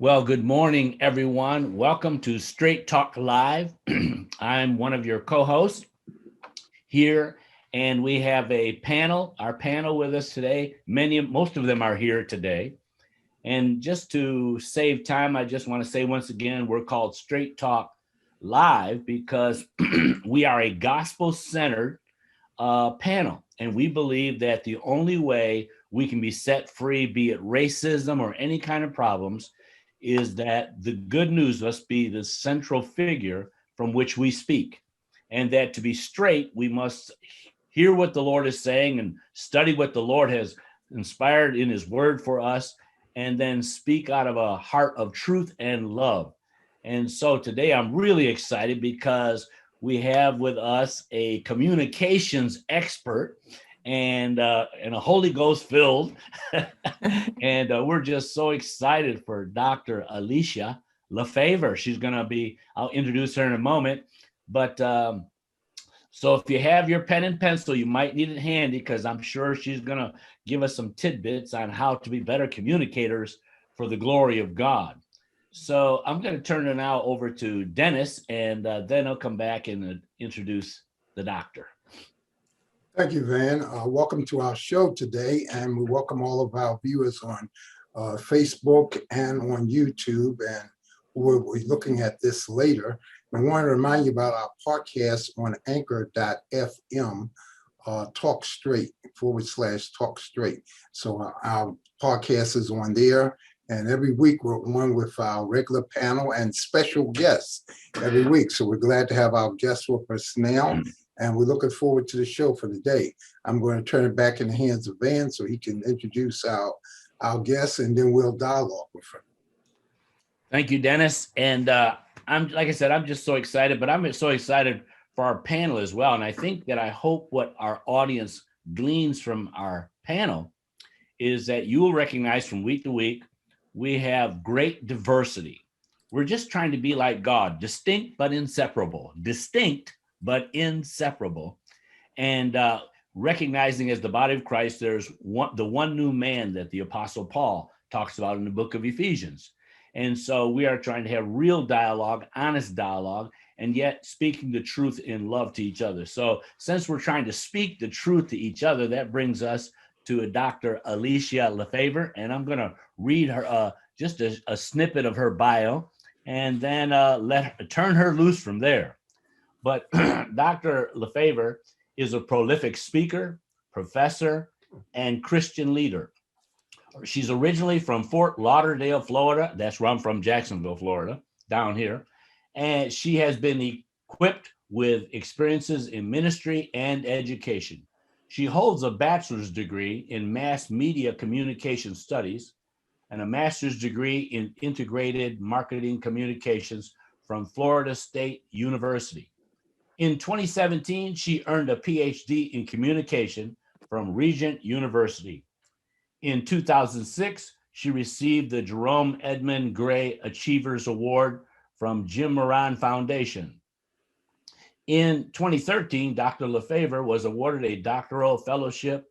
Well, good morning, everyone. Welcome to Straight Talk Live. I'm one of your co-hosts here, and we have a panel. Our panel with us today, most of them are here today. And just to save time, I just want to say once again, we're called Straight Talk Live because we are a gospel-centered panel. And we believe that the only way we can be set free, be it racism or any kind of problems, is that the good news must be the central figure from which we speak. And that to be straight, we must hear what the Lord is saying and study what the Lord has inspired in his word for us, and then speak out of a heart of truth and love. And so today I'm really excited because we have with us a communications expert and a Holy Ghost filled. And we're just so excited for Dr. Alysia Lafavor. She's going to be, I'll introduce her in a moment. But so if you have your pen and pencil, you might need it handy because I'm sure she's going to give us some tidbits on how to be better communicators for the glory of God. So I'm going to turn it now over to Dennis, and then I'll come back and introduce the doctor. Thank you, Van. Welcome to our show today, and we welcome all of our viewers on Facebook and on YouTube, and we'll be looking at this later. I want to remind you about our podcast on anchor.fm, Talk Straight, /Talk Straight. So our podcast is on there, and every week we're on with our regular panel and special guests every week. So we're glad to have our guests with us now. And we're looking forward to the show for the day. I'm going to turn it back in the hands of Van so he can introduce our guests, and then we'll dialogue with him. Thank you, Dennis. And like I said, I'm just so excited, but I'm so excited for our panel as well. And I hope what our audience gleans from our panel is that you will recognize from week to week, we have great diversity. We're just trying to be like God, distinct but inseparable. Distinct but inseparable, and recognizing as the body of Christ, there's the one new man that the Apostle Paul talks about in the book of Ephesians. And so we are trying to have real dialogue, honest dialogue, and yet speaking the truth in love to each other. So since we're trying to speak the truth to each other, that brings us to Dr. Alysia Lafavor, and I'm going to read her just a snippet of her bio, and then turn her loose from there. But Dr. Lafavor is a prolific speaker, professor, and Christian leader. She's originally from Fort Lauderdale, Florida. That's where I'm from, Jacksonville, Florida, down here. And she has been equipped with experiences in ministry and education. She holds a bachelor's degree in mass media communication studies and a master's degree in integrated marketing communications from Florida State University. In 2017, she earned a PhD in communication from Regent University. In 2006, she received the Jerome Edmund Gray Achievers Award from Jim Moran Foundation. In 2013, Dr. Lafavor was awarded a doctoral fellowship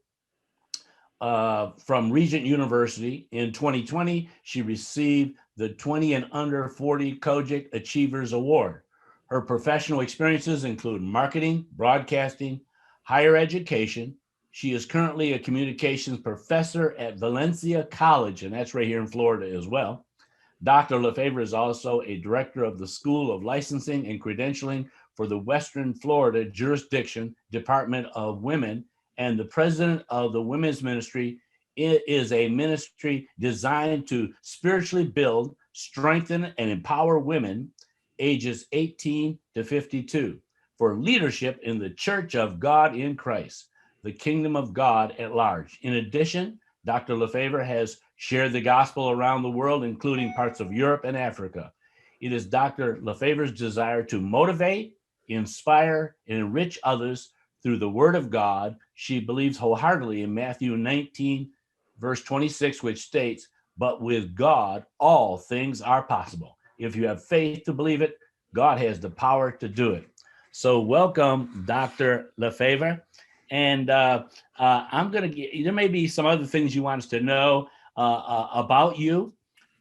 from Regent University. In 2020, she received the 20 and under 40 Kojic Achievers Award. Her professional experiences include marketing, broadcasting, higher education. She is currently a communications professor at Valencia College, and that's right here in Florida as well. Dr. Lafavor is also a director of the School of Licensing and Credentialing for the Western Florida Jurisdiction Department of Women, and the president of the Women's Ministry. It is a ministry designed to spiritually build, strengthen, and empower women ages 18 to 52 for leadership in the Church of God in Christ, the kingdom of God at large. In addition, Dr. Lafavor has shared the gospel around the world, including parts of Europe and Africa. It is Dr. Lafavor's desire to motivate, inspire, and enrich others through the word of God. She believes wholeheartedly in Matthew 19, verse 26, which states, "But with God, all things are possible." If you have faith to believe it, God has the power to do it. So welcome, Dr. Lafavor. And I'm going to get, there may be some other things you want us to know about you,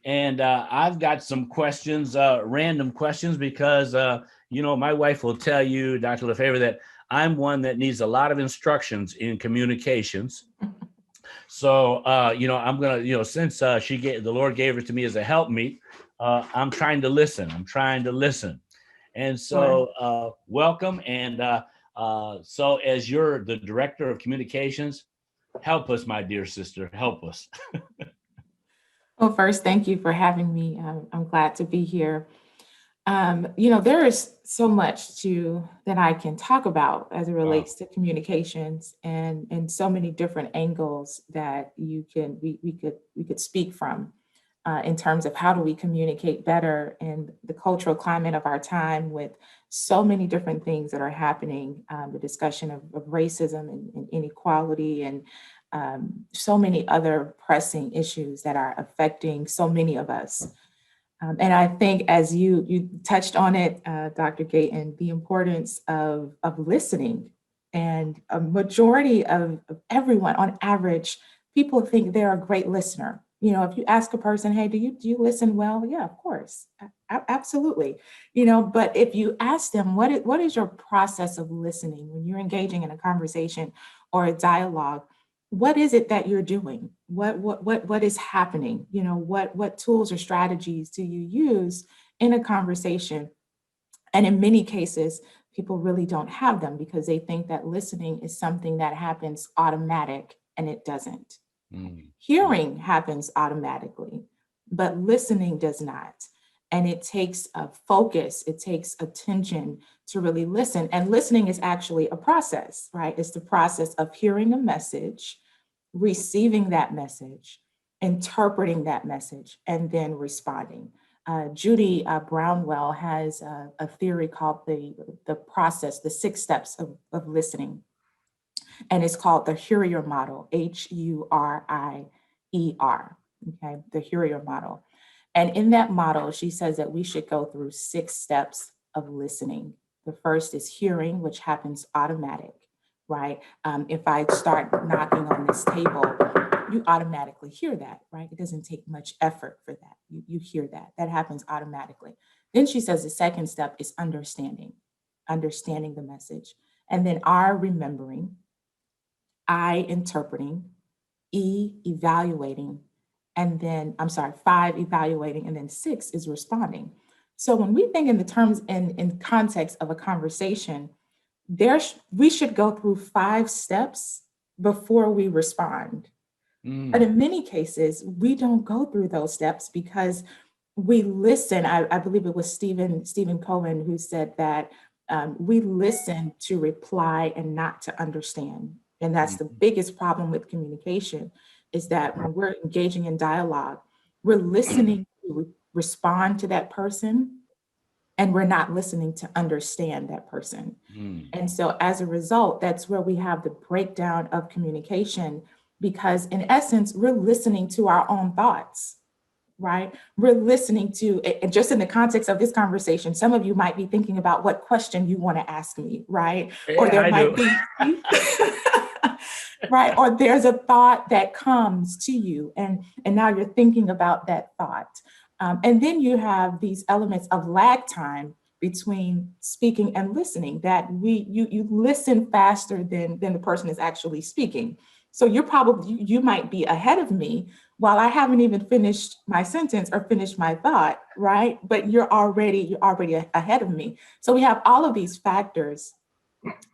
And I've got some questions, random questions, because, my wife will tell you, Dr. Lafavor, that I'm one that needs a lot of instructions in communications. So, I'm going to, since the Lord gave her to me as a helpmeet, I'm trying to listen. And so welcome. And so as you're the director of communications, help us, my dear sister, help us. Well, first, thank you for having me. I'm glad to be here. There is so much that I can talk about as it relates to communications, and so many different angles that we could speak from in terms of how do we communicate better in the cultural climate of our time, with so many different things that are happening, the discussion of racism and inequality, and so many other pressing issues that are affecting so many of us. And I think, as you touched on it, Dr. Gayton, the importance of listening. And a majority of everyone, on average, people think they're a great listener. If you ask a person, hey, do you listen well? Yeah, of course. Absolutely. But if you ask them, what is your process of listening when you're engaging in a conversation or a dialogue? What is it that you're doing? What is happening? What tools or strategies do you use in a conversation? And in many cases, people really don't have them, because they think that listening is something that happens automatic, and it doesn't. Hearing happens automatically, but listening does not. And it takes a focus, it takes attention to really listen. And listening is actually a process, right? It's the process of hearing a message, receiving that message, interpreting that message, and then responding. Judy Brownwell has a theory called the process, the 6 steps of listening. And it's called the Hurier model, Hurier, okay, the Hurier model. And in that model, she says that we should go through 6 steps of listening. The first is hearing, which happens automatic, right? If I start knocking on this table, you automatically hear that, right? It doesn't take much effort for that. You hear that. That happens automatically. Then she says the second step is understanding the message. And then R, remembering, I, interpreting, E, evaluating, and then, 5, evaluating, and then 6 is responding. So when we think in the terms in context of a conversation, we should go through 5 steps before we respond. But in many cases, we don't go through those steps because we listen. I believe it was Stephen Cohen who said that we listen to reply and not to understand. And that's the biggest problem with communication, is that when we're engaging in dialogue, we're listening to respond to that person, and we're not listening to understand that person. And so as a result, that's where we have the breakdown of communication, because in essence, we're listening to our own thoughts, right? We're listening to, and just in the context of this conversation, some of you might be thinking about what question you want to ask me, right? Yeah, or there I might do. be, right? Or there's a thought that comes to you, and now you're thinking about that thought. And then you have these elements of lag time between speaking and listening, that you listen faster than the person is actually speaking. So you might be ahead of me while I haven't even finished my sentence or finished my thought, right? But you're already ahead of me. So we have all of these factors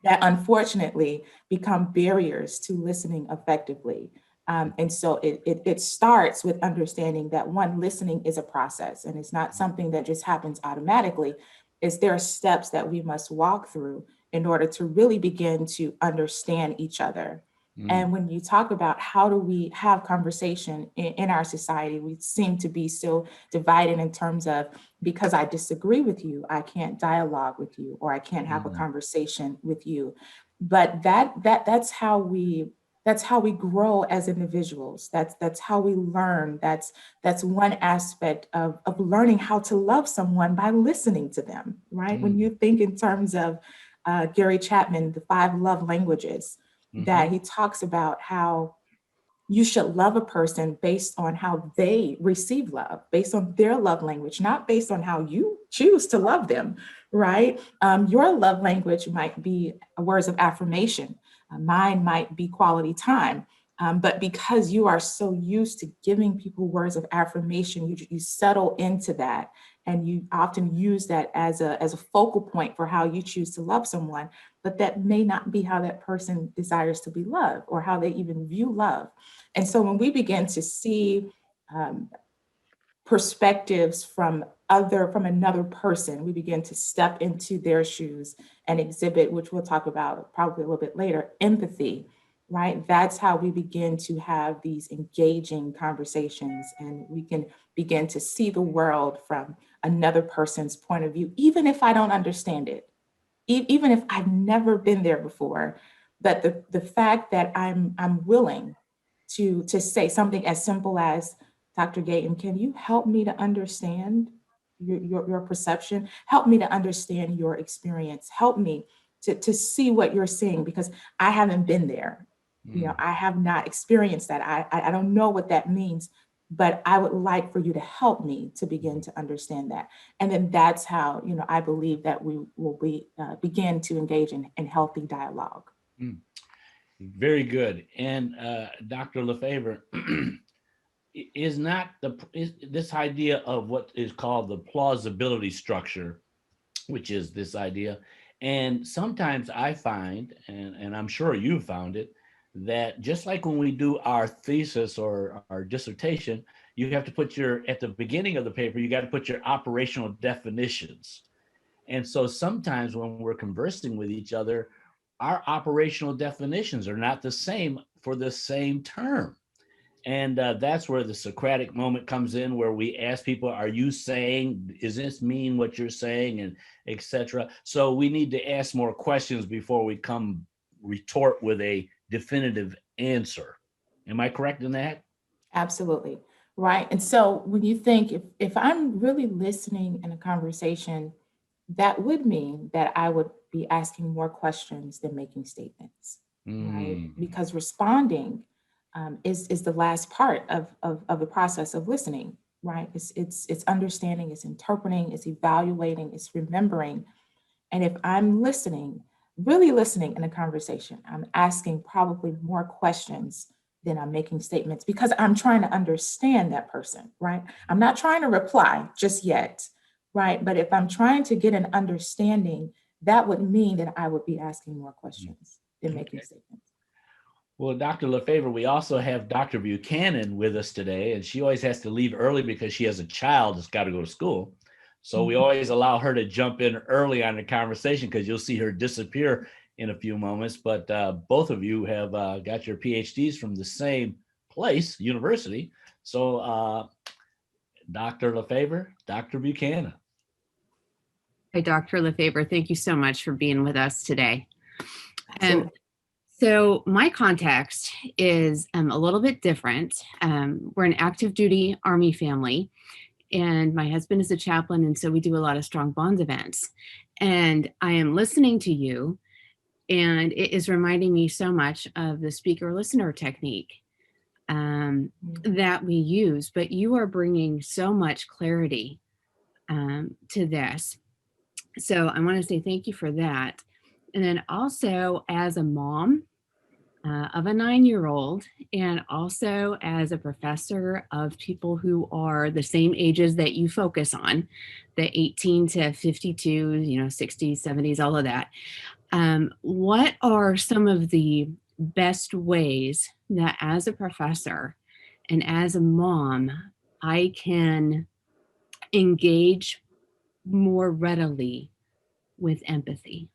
that unfortunately become barriers to listening effectively. And so it starts with understanding that, one, listening is a process, and it's not something that just happens automatically. There are steps that we must walk through in order to really begin to understand each other. And when you talk about how do we have conversation in our society, we seem to be so divided in terms of, because I disagree with you, I can't dialogue with you, or I can't have a conversation with you. But that's how we grow as individuals. That's how we learn. That's one aspect of learning how to love someone, by listening to them, right? When you think in terms of Gary Chapman, the 5 love languages, that he talks about how you should love a person based on how they receive love, based on their love language, not based on how you choose to love them, right? Your love language might be words of affirmation. Mine might be quality time. But because you are so used to giving people words of affirmation, you settle into that, and you often use that as a focal point for how you choose to love someone. But that may not be how that person desires to be loved, or how they even view love. And so when we begin to see perspectives from another person, we begin to step into their shoes and exhibit, which we'll talk about probably a little bit later, empathy, right? That's how we begin to have these engaging conversations, and we can begin to see the world from another person's point of view, even if I don't understand it, even if I've never been there before. But the fact that I'm willing to say something as simple as, Dr. Gayton, can you help me to understand your perception? Help me to understand your experience. Help me to see what you're seeing, because I haven't been there. You know, I have not experienced that. I don't know what that means, but I would like for you to help me to begin to understand that. And then that's how, you know, I believe that we will begin to engage in healthy dialogue. Very good. And Dr. Lafavor, is not this idea of what is called the plausibility structure, which is this idea. And sometimes I find, and I'm sure you found it, that just like when we do our thesis or our dissertation, you have to put at the beginning of the paper, you got to put your operational definitions. And so sometimes when we're conversing with each other, our operational definitions are not the same for the same term. And that's where the Socratic moment comes in, where we ask people, are you saying, is this mean what you're saying, and etc. So we need to ask more questions before we come retort with a definitive answer. Am I correct in that? Absolutely. Right. And so when you think, if I'm really listening in a conversation, that would mean that I would be asking more questions than making statements, right? Because responding is the last part of the process of listening, right? It's understanding, it's interpreting, it's evaluating, it's remembering. And if I'm listening, really listening in a conversation, I'm asking probably more questions than I'm making statements, because I'm trying to understand that person, right? I'm not trying to reply just yet, right? But if I'm trying to get an understanding, that would mean that I would be asking more questions than making statements. Well, Dr. Lafavor, we also have Dr. Buchanan with us today, and she always has to leave early because she has a child that's got to go to school. So we always allow her to jump in early on the conversation, because you'll see her disappear in a few moments. But both of you have got your PhDs from the same place, university. So Dr. Lafavor, Dr. Buchanan. Hi, Dr. Lafavor. Thank you so much for being with us today. So my context is a little bit different. We're an active duty Army family, and my husband is a chaplain, and so we do a lot of strong bonds events. And I am listening to you, and it is reminding me so much of the speaker-listener technique that we use, but you are bringing so much clarity to this. So I want to say thank you for that. And then also, as a mom of a 9-year-old, and also as a professor of people who are the same ages that you focus on, the 18 to 52, 60s, 70s, all of that. What are some of the best ways that as a professor and as a mom, I can engage more readily with empathy?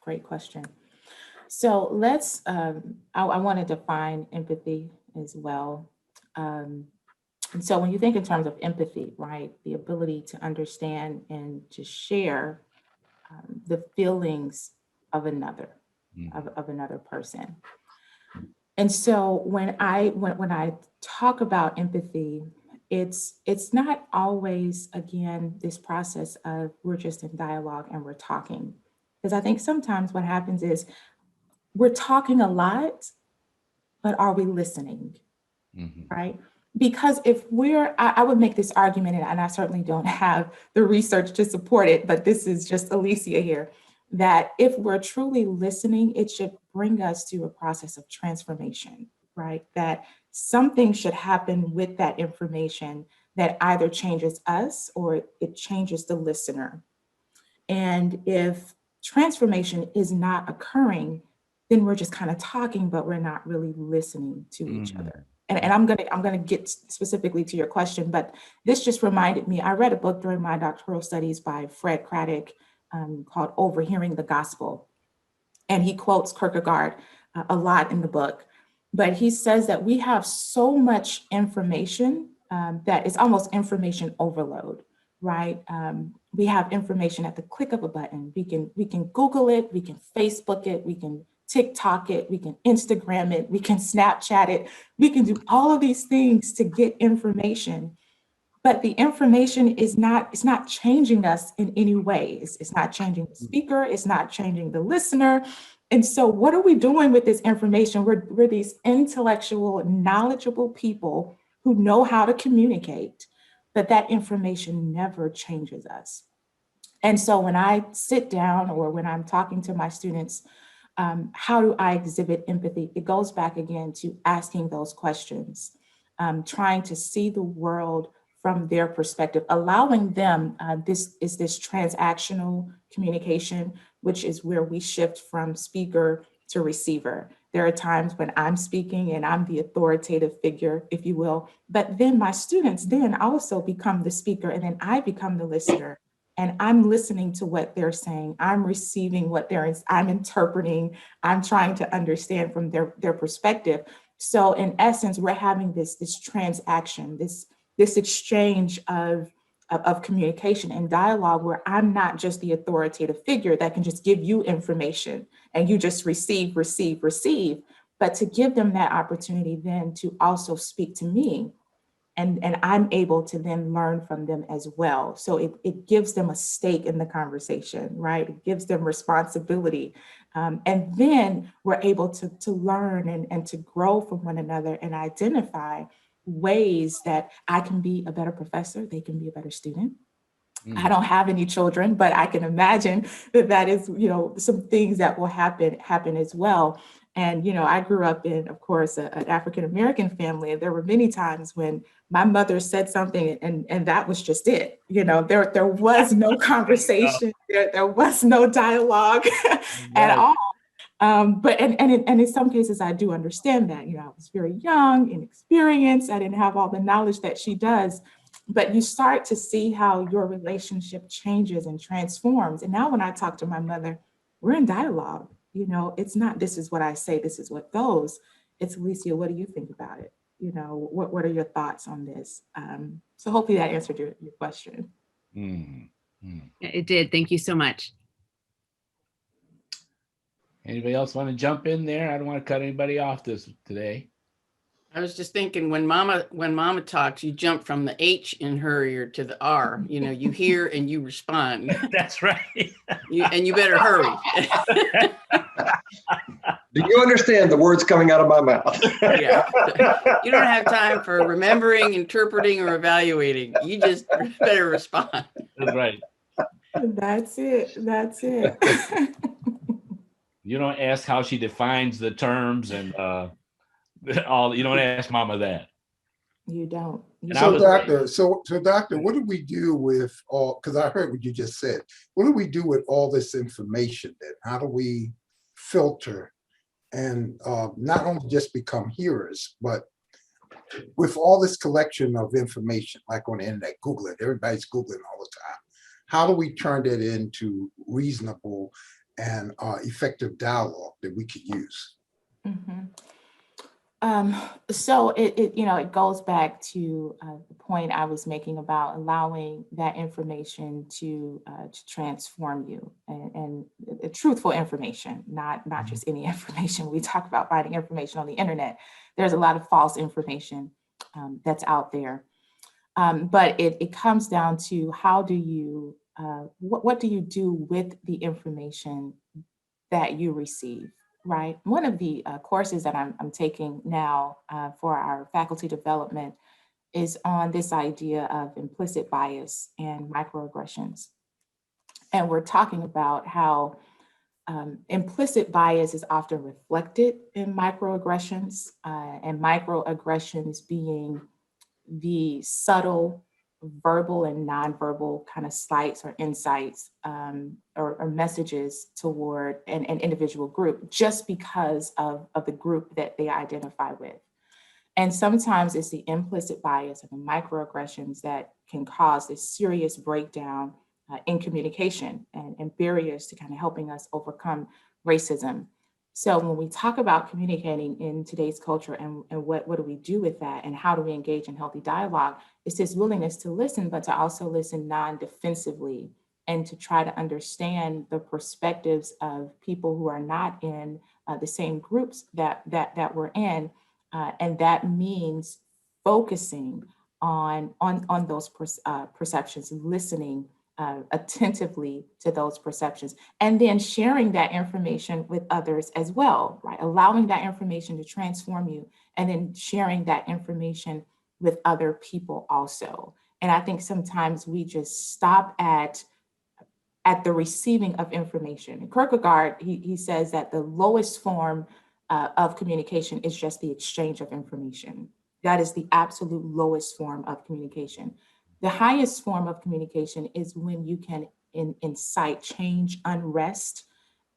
Great question. So let's, I want to define empathy as well. And so when you think in terms of empathy, right, the ability to understand and to share the feelings of another, of another person. And so when I talk about empathy, it's not always, again, this process of we're just in dialogue and we're talking. Because I think sometimes what happens is we're talking a lot, but are we listening? Mhm. Right? Because if I would make this argument, and I certainly don't have the research to support it, but this is just Alysia here, that if we're truly listening, it should bring us to a process of transformation, right? That something should happen with that information that either changes us or it changes the listener. And if transformation is not occurring, then we're just kind of talking, but we're not really listening to each other. And I'm gonna get specifically to your question, but this just reminded me. I read a book during my doctoral studies by Fred Craddock called "Overhearing the Gospel," and he quotes Kierkegaard a lot in the book. But he says that we have so much information that is almost information overload, right? We have information at the click of a button. We can Google it, we can Facebook it, we can TikTok it, we can Instagram it, we can Snapchat it, we can do all of these things to get information. But the information is not, it's not changing us in any way. It's not changing the speaker, it's not changing the listener. And so what are we doing with this information? We're these intellectual, knowledgeable people who know how to communicate, but that information never changes us. And so when I sit down or when I'm talking to my students, how do I exhibit empathy? It goes back again to asking those questions, trying to see the world from their perspective, allowing them, this transactional communication, which is where we shift from speaker to receiver. There are times when I'm speaking and I'm the authoritative figure, if you will, but then my students then also become the speaker and then I become the listener. And I'm listening to what they're saying. I'm receiving what I'm interpreting. I'm trying to understand from their perspective. So in essence, we're having this transaction, this exchange of communication and dialogue where I'm not just the authoritative figure that can just give you information and you just receive, but to give them that opportunity then to also speak to me. And I'm able to then learn from them as well. So it gives them a stake in the conversation, right? It gives them responsibility. And then we're able to learn and to grow from one another and identify ways that I can be a better professor, they can be a better student. I don't have any children, but I can imagine that is, some things that will happen as well. And, I grew up in, of course, an African-American family. And there were many times when my mother said something and that was just it. There was no conversation, there was no dialogue at all. But in some cases, I do understand that. I was very young, inexperienced. I didn't have all the knowledge that she does. But you start to see how your relationship changes and transforms. And now when I talk to my mother, we're in dialogue. It's not, this is what I say, this is what goes. It's, Alysia, what do you think about it? What are your thoughts on this? So hopefully that answered your question. It did. Thank you so much. Anybody else want to jump in there? I don't want to cut anybody off today. I was just thinking when mama talks, you jump from the H in her ear to the R. You hear and you respond. That's right. And you better hurry. Do you understand the words coming out of my mouth? Yeah. You don't have time for remembering, interpreting, or evaluating. You just better respond. That's right. That's it. You don't ask how she defines the terms and all. You don't ask mama that. You don't. So doctor, what do we do with all, because I heard what you just said. What do we do with all this information then? How do we filter and not only just become hearers, but with all this collection of information, like on the internet, Google it, everybody's Googling all the time. How do we turn that into reasonable and effective dialogue that we could use? So it goes back to the point I was making about allowing that information to transform you and truthful information, not just any information. We talk about finding information on the internet. There's a lot of false information that's out there. But it comes down to how do you, what do you do with the information that you receive? right? One of the courses that I'm taking now for our faculty development is on this idea of implicit bias and microaggressions. And we're talking about how implicit bias is often reflected in microaggressions, and microaggressions being the subtle verbal and nonverbal kind of slights or insights or messages toward an individual group just because of the group that they identify with. And sometimes it's the implicit bias and the microaggressions that can cause this serious breakdown in communication and barriers to kind of helping us overcome racism. So when we talk about communicating in today's culture and what do we do with that and how do we engage in healthy dialogue, it's this willingness to listen, but to also listen non-defensively and to try to understand the perspectives of people who are not in the same groups that we're in. And that means focusing on those perceptions, listening attentively to those perceptions, and then sharing that information with others as well, right? Allowing that information to transform you, and then sharing that information with other people also. And I think sometimes we just stop at the receiving of information. In Kierkegaard, he says that the lowest form of communication is just the exchange of information. That is the absolute lowest form of communication. The highest form of communication is when you can incite change, unrest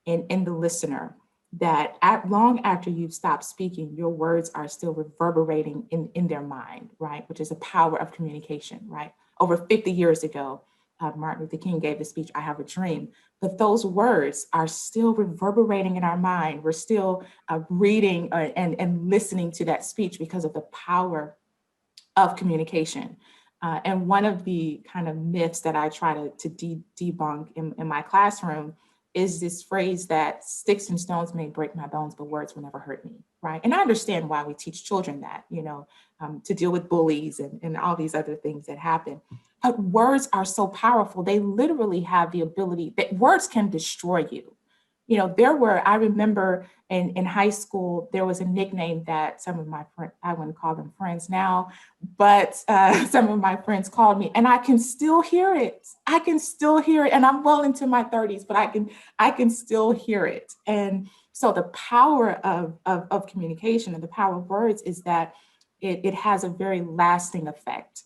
in the listener, that long after you've stopped speaking, your words are still reverberating in their mind, right? Which is the power of communication, right? Over 50 years ago, Martin Luther King gave the speech, "I Have a Dream," but those words are still reverberating in our mind. We're still reading and listening to that speech because of the power of communication. And one of the kind of myths that I try to debunk in my classroom is this phrase that sticks and stones may break my bones, but words will never hurt me, right? And I understand why we teach children that, to deal with bullies and all these other things that happen. But words are so powerful. They literally have the ability that words can destroy you. I remember in high school, there was a nickname that some of my friends, I wouldn't call them friends now, but some of my friends called me, and I can still hear it. And I'm well into my 30s, but I can still hear it. And so the power of communication and the power of words is that it has a very lasting effect.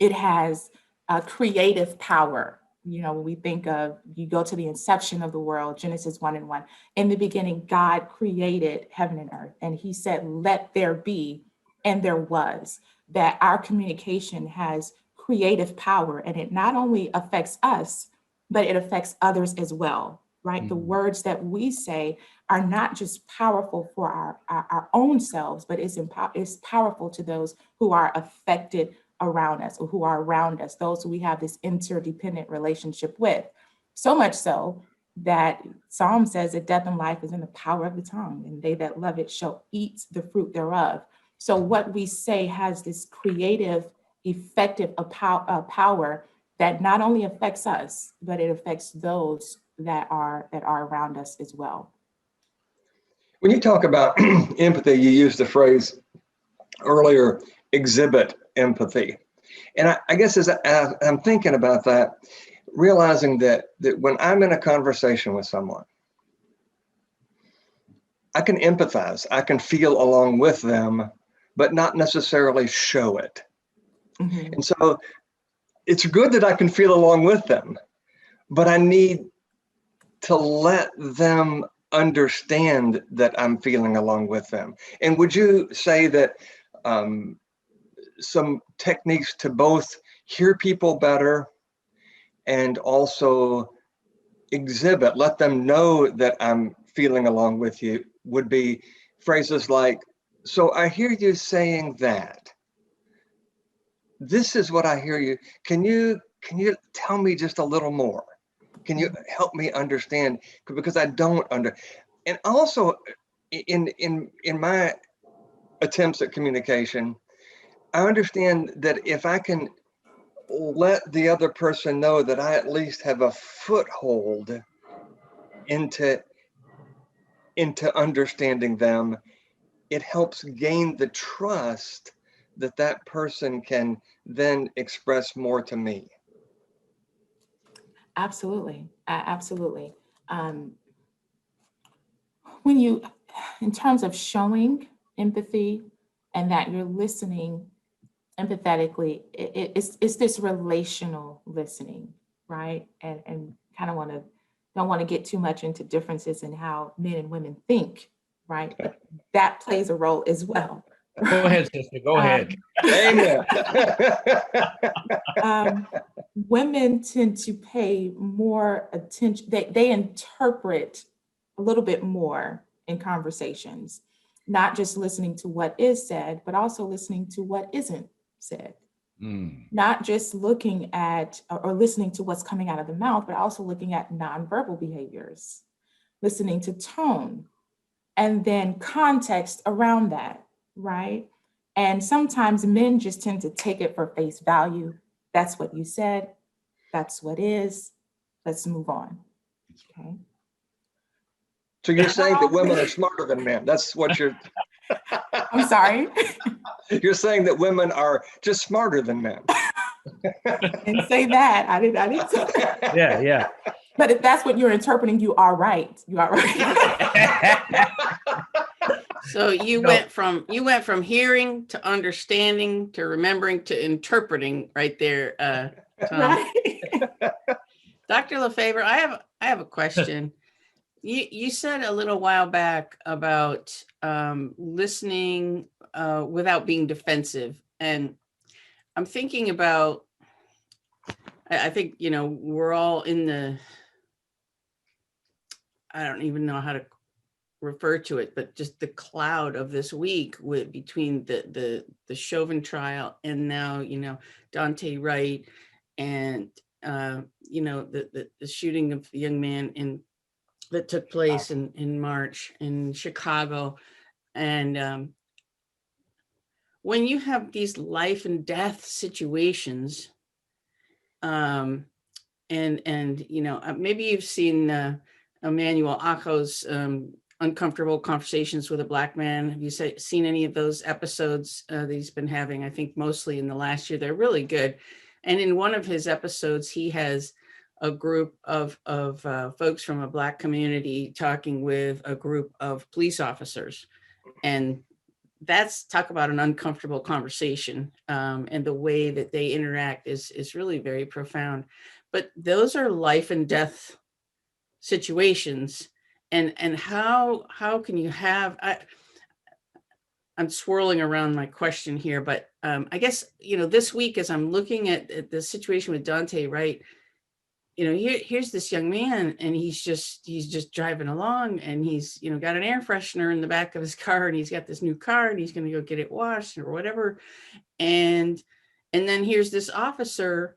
It has a creative power. When we think of, you go to the inception of the world, Genesis 1:1, in the beginning, God created heaven and earth, and he said, "Let there be," and there was. That our communication has creative power, and it not only affects us, but it affects others as well, right? Mm-hmm. The words that we say are not just powerful for our own selves, but it's powerful to those who are affected around us or who are around us, those who we have this interdependent relationship with. So much so that Psalm says that death and life is in the power of the tongue, and they that love it shall eat the fruit thereof. So what we say has this creative, effective power that not only affects us, but it affects those that are around us as well. When you talk about empathy, you used the phrase earlier, exhibit empathy. And I guess as I'm thinking about that, realizing that when I'm in a conversation with someone, I can empathize, I can feel along with them, but not necessarily show it. Mm-hmm. And so it's good that I can feel along with them, but I need to let them understand that I'm feeling along with them. And would you say that some techniques to both hear people better and also exhibit, let them know that I'm feeling along with you, would be phrases like, "So I hear you saying that. This is what I hear you. Can you tell me just a little more? Can you help me understand? Because I don't And also in my attempts at communication, I understand that if I can let the other person know that I at least have a foothold into into understanding them, it helps gain the trust that that person can then express more to me. Absolutely. Absolutely. When you, in terms of showing empathy and that you're listening empathetically, it's this relational listening, right? And kind of don't want to get too much into differences in how men and women think, right? But that plays a role as well. Go ahead, sister. Go ahead. Amen. Women tend to pay more attention. They interpret a little bit more in conversations, not just listening to what is said, but also listening to what isn't said. Not just looking at or listening to what's coming out of the mouth, but also looking at nonverbal behaviors, listening to tone, and then context around that, right? And sometimes men just tend to take it for face value. That's what you said. That's what is. Let's move on. Okay. So you're saying that women are smarter than men. That's what you're. I'm sorry. You're saying that women are just smarter than men. I didn't say that. I didn't say that. Yeah. But if that's what you're interpreting, you are right. You are right. So you went from hearing to understanding to remembering to interpreting right there, Tom. Right. Dr. Lafavor, I have a question. You said a little while back about listening without being defensive, and I'm thinking about. I think we're all in the. I don't even know how to refer to it, but just the cloud of this week between the Chauvin trial and now Dante Wright and the shooting of the young man that took place in March in Chicago. And when you have these life and death situations, and maybe you've seen Emmanuel Acho's Uncomfortable Conversations with a Black Man. Have you seen any of those episodes that he's been having? I think mostly in the last year. They're really good. And in one of his episodes, he has a group of folks from a Black community talking with a group of police officers. And talk about an uncomfortable conversation. And the way that they interact is really very profound. But those are life and death situations. And how can you have, I'm swirling around my question here, but I guess, this week as I'm looking at the situation with Dante Wright, here's this young man and he's just driving along and he's, got an air freshener in the back of his car and he's got this new car and he's going to go get it washed or whatever. And then here's this officer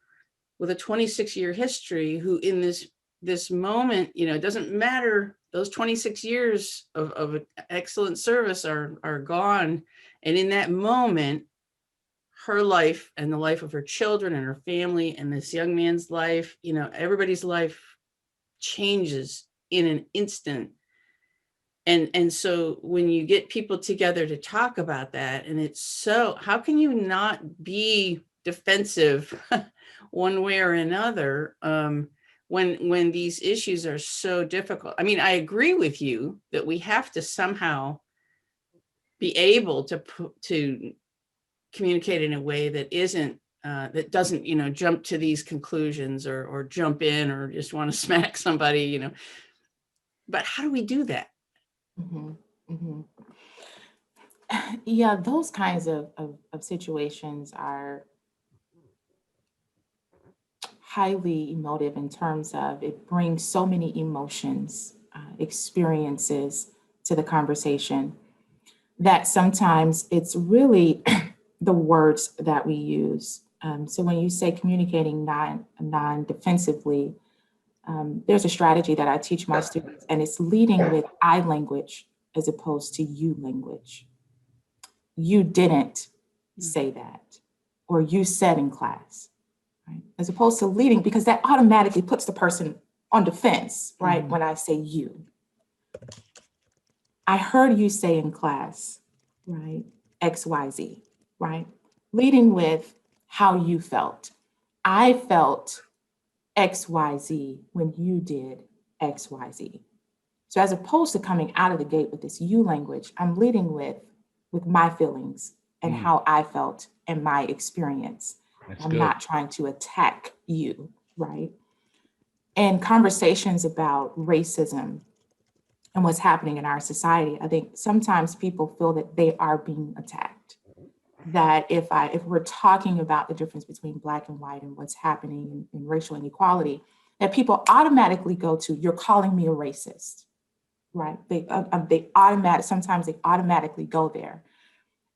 with a 26-year history who in this moment, it doesn't matter. Those 26 years of excellent service are gone. And in that moment, her life and the life of her children and her family and this young man's life, everybody's life changes in an instant. And so when you get people together to talk about that, and how can you not be defensive one way or another when these issues are so difficult? I mean, I agree with you that we have to somehow be able to communicate in a way that doesn't jump to these conclusions or jump in or just want to smack somebody, but how do we do that? Mm-hmm. Mm-hmm. Yeah, those kinds of situations are highly emotive in terms of it brings so many emotions, experiences to the conversation that sometimes it's really the words that we use. So when you say communicating non-defensively, there's a strategy that I teach my students, and it's leading with I language as opposed to you language. You didn't say that, or you said in class, right? As opposed to leading, because that automatically puts the person on defense, right? Mm-hmm. When I say you. I heard you say in class, right, XYZ, right? Leading with how you felt. I felt XYZ when you did XYZ. So as opposed to coming out of the gate with this you language, I'm leading with my feelings and how I felt and my experience. I'm not trying to attack you, right? And conversations about racism and what's happening in our society, I think sometimes people feel that they are being attacked. That if we're talking about the difference between Black and white and what's happening in racial inequality, that people automatically go to, you're calling me a racist, right? Sometimes they automatically go there.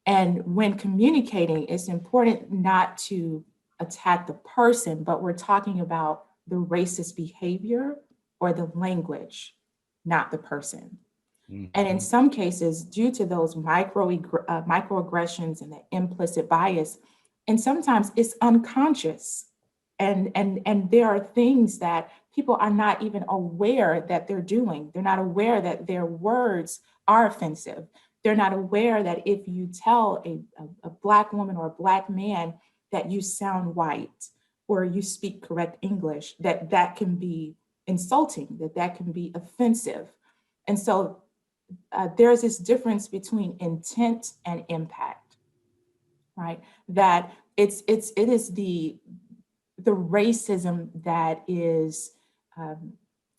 And when communicating, it's important not to attack the person, but we're talking about the racist behavior or the language, not the person. And in some cases, due to those microaggressions and the implicit bias, and sometimes it's unconscious. And there are things that people are not even aware that they're doing. They're not aware that their words are offensive. They're not aware that if you tell a Black woman or a Black man that you sound white or you speak correct English, that can be insulting, that can be offensive. And so there's this difference between intent and impact, right? That it is the racism that is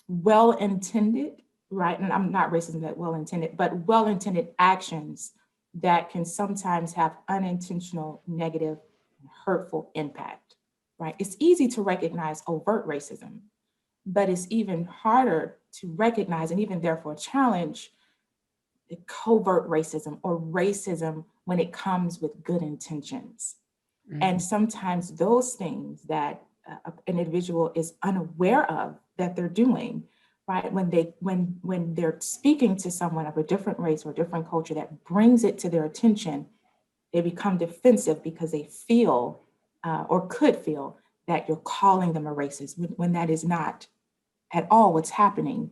well-intended, right? And I'm not racism that well-intended, but well-intended actions that can sometimes have unintentional, negative, and hurtful impact, right? It's easy to recognize overt racism, but it's even harder to recognize and even therefore challenge the covert racism or racism when it comes with good intentions. And sometimes those things that an individual is unaware of that they're doing, right? When they're speaking to someone of a different race or different culture that brings it to their attention, they become defensive because they feel or could feel that you're calling them a racist when that is not at all what's happening.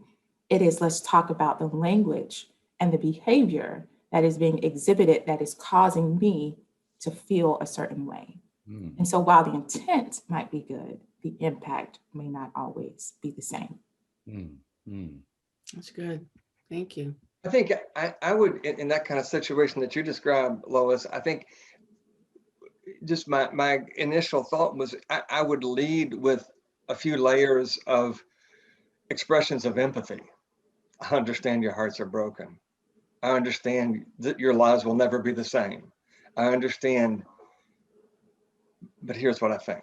It is, let's talk about the language and the behavior that is being exhibited that is causing me to feel a certain way. And so while the intent might be good, the impact may not always be the same. That's good. Thank you. I think I would, in that kind of situation that you described, Lois, I think just my initial thought was I would lead with a few layers of expressions of empathy. I understand your hearts are broken. I understand that your lives will never be the same. I understand, but here's what I think.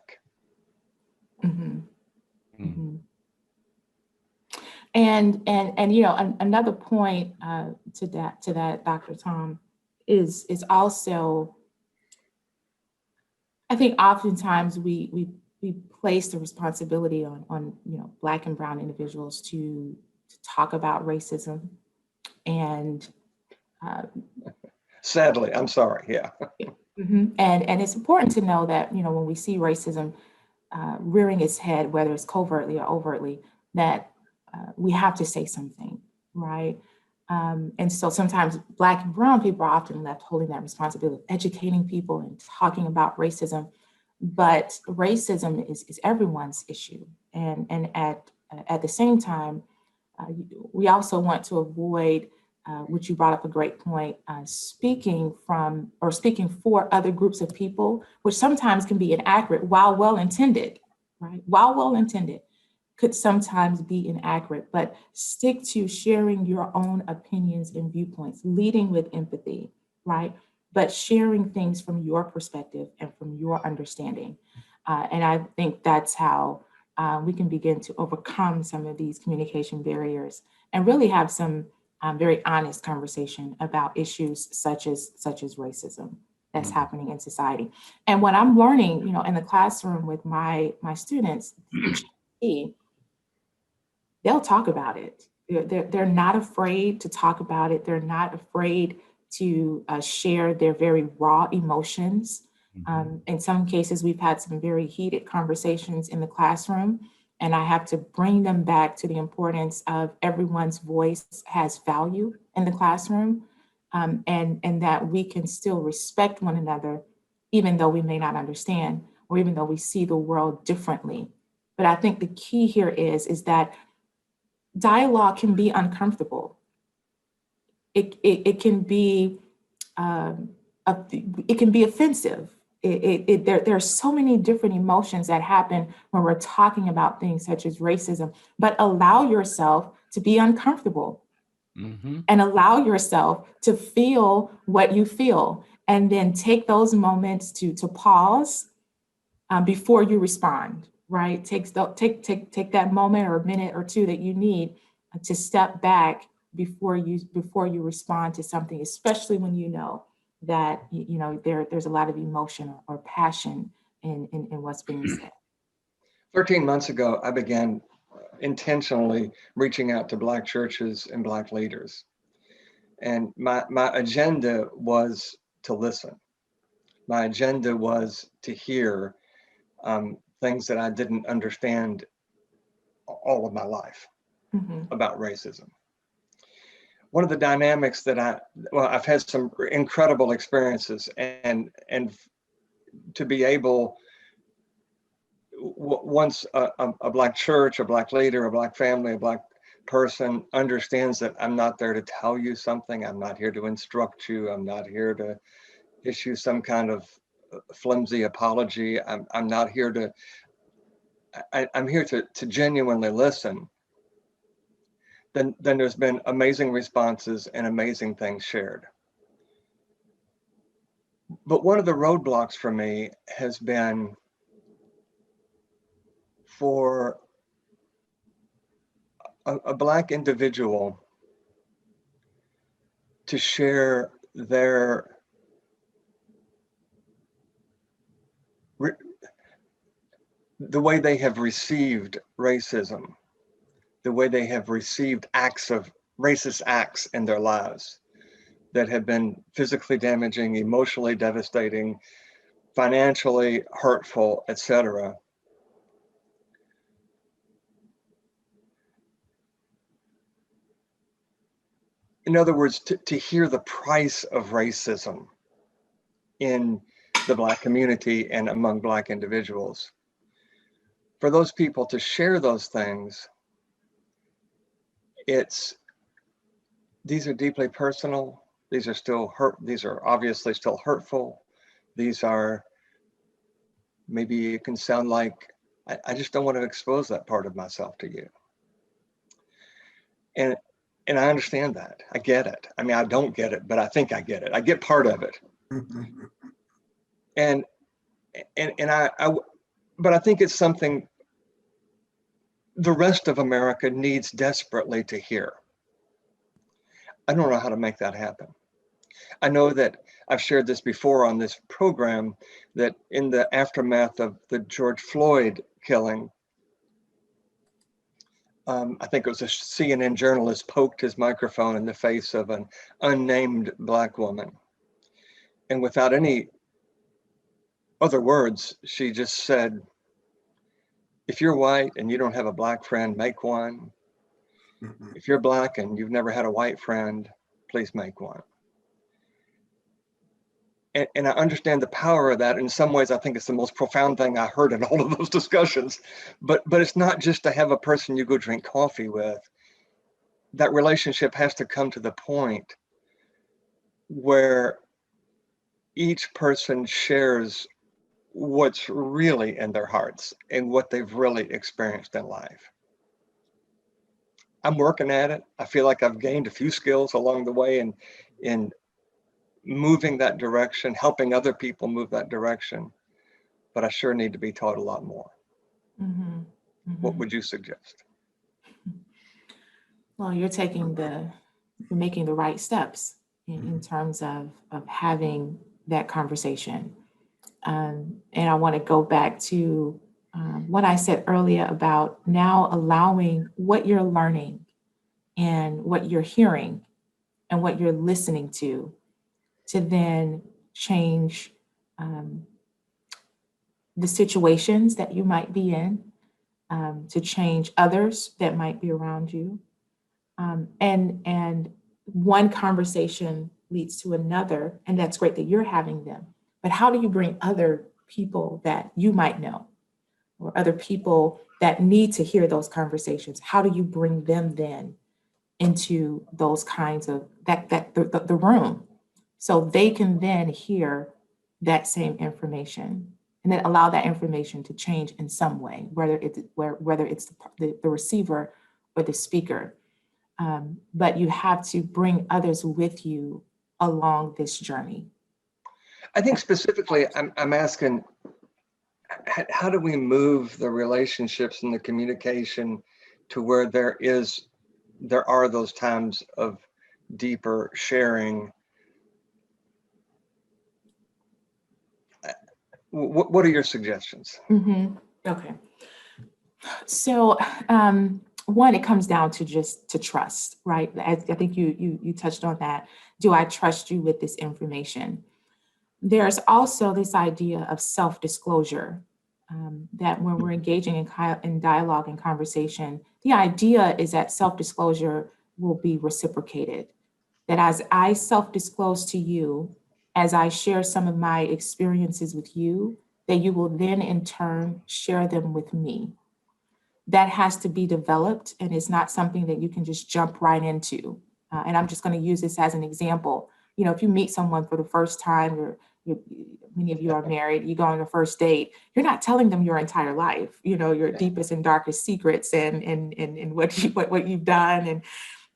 And you know, another point to that, Dr. Tom, is also, I think oftentimes we place the responsibility on you know, Black and brown individuals to talk about racism, and sadly, I'm sorry, yeah. And it's important to know that, you know, when we see racism rearing its head, whether it's covertly or overtly, that we have to say something, right? And so sometimes Black and brown people are often left holding that responsibility of educating people and talking about racism, but racism is everyone's issue. And at the same time, we also want to avoid, which you brought up a great point, speaking for other groups of people, which sometimes can be inaccurate while well-intended, right? While well-intended, could sometimes be inaccurate, but stick to sharing your own opinions and viewpoints, leading with empathy, right? But sharing things from your perspective and from your understanding. And I think that's how we can begin to overcome some of these communication barriers and really have some very honest conversation about issues such as racism that's happening in society. And when I'm learning, you know, in the classroom with my students, they'll talk about it. They're not afraid to talk about it. They're not afraid to share their very raw emotions. In some cases, we've had some very heated conversations in the classroom, and I have to bring them back to the importance of everyone's voice has value in the classroom, and that we can still respect one another, even though we may not understand, or even though we see the world differently. But I think the key here is that dialogue can be uncomfortable. It can be it can be offensive. There are so many different emotions that happen when we're talking about things such as racism. But allow yourself to be uncomfortable, and allow yourself to feel what you feel, and then take those moments to pause before you respond. Right? Take that moment or minute or two that you need to step back before you respond to something, especially when you know that there's a lot of emotion or passion in what's being said. 13 months ago, I began intentionally reaching out to Black churches and Black leaders. And my agenda was to listen. My agenda was to hear things that I didn't understand all of my life about racism. One of the dynamics that I've had some incredible experiences, and to be able, once a Black church, a Black leader, a Black family, a Black person understands that I'm not there to tell you something, I'm not here to instruct you, I'm not here to issue some kind of flimsy apology, I'm not here to, I'm here to genuinely listen. Then there's been amazing responses and amazing things shared. But one of the roadblocks for me has been for a Black individual to share the way they have received racism, the way they have received racist acts in their lives that have been physically damaging, emotionally devastating, financially hurtful, etc. In other words, to hear the price of racism in the Black community and among Black individuals. For those people to share those things, these are deeply personal. These are obviously still hurtful. These are, maybe it can sound like, I just don't want to expose that part of myself to you. And I understand that. I get it. I mean, I don't get it, but I think I get it. I get part of it. But I think it's something the rest of America needs desperately to hear. I don't know how to make that happen. I know that I've shared this before on this program, that in the aftermath of the George Floyd killing, I think it was a CNN journalist poked his microphone in the face of an unnamed Black woman. And without any other words, she just said, if you're white and you don't have a Black friend, make one. If you're Black and you've never had a white friend, please make one. And I understand the power of that. In some ways, I think it's the most profound thing I heard in all of those discussions. But it's not just to have a person you go drink coffee with. That relationship has to come to the point where each person shares what's really in their hearts and what they've really experienced in life. I'm working at it. I feel like I've gained a few skills along the way in moving that direction, helping other people move that direction, but I sure need to be taught a lot more. What would you suggest? Well, you're making the right steps in terms of having that conversation. And I want to go back to what I said earlier about now allowing what you're learning and what you're hearing and what you're listening to then change the situations that you might be in, to change others that might be around you, and one conversation leads to another, and that's great that you're having them. But how do you bring other people that you might know, or other people that need to hear those conversations? How do you bring them then into those kinds of the room, so they can then hear that same information, and then allow that information to change in some way, whether it's the receiver or the speaker. But you have to bring others with you along this journey. I think specifically, I'm asking, how do we move the relationships and the communication to where there are those times of deeper sharing? What are your suggestions? Okay. So one, it comes down to just to trust, right? I think you touched on that. Do I trust you with this information? There's also this idea of self-disclosure, that when we're engaging in dialogue and conversation, the idea is that self-disclosure will be reciprocated. That as I self-disclose to you, as I share some of my experiences with you, that you will then in turn share them with me. That has to be developed, and it's not something that you can just jump right into. And I'm just going to use this as an example. You know, if you meet someone for the first time, or many of you are married, you go on a first date, you're not telling them your entire life, you know, your deepest and darkest secrets and what you've done.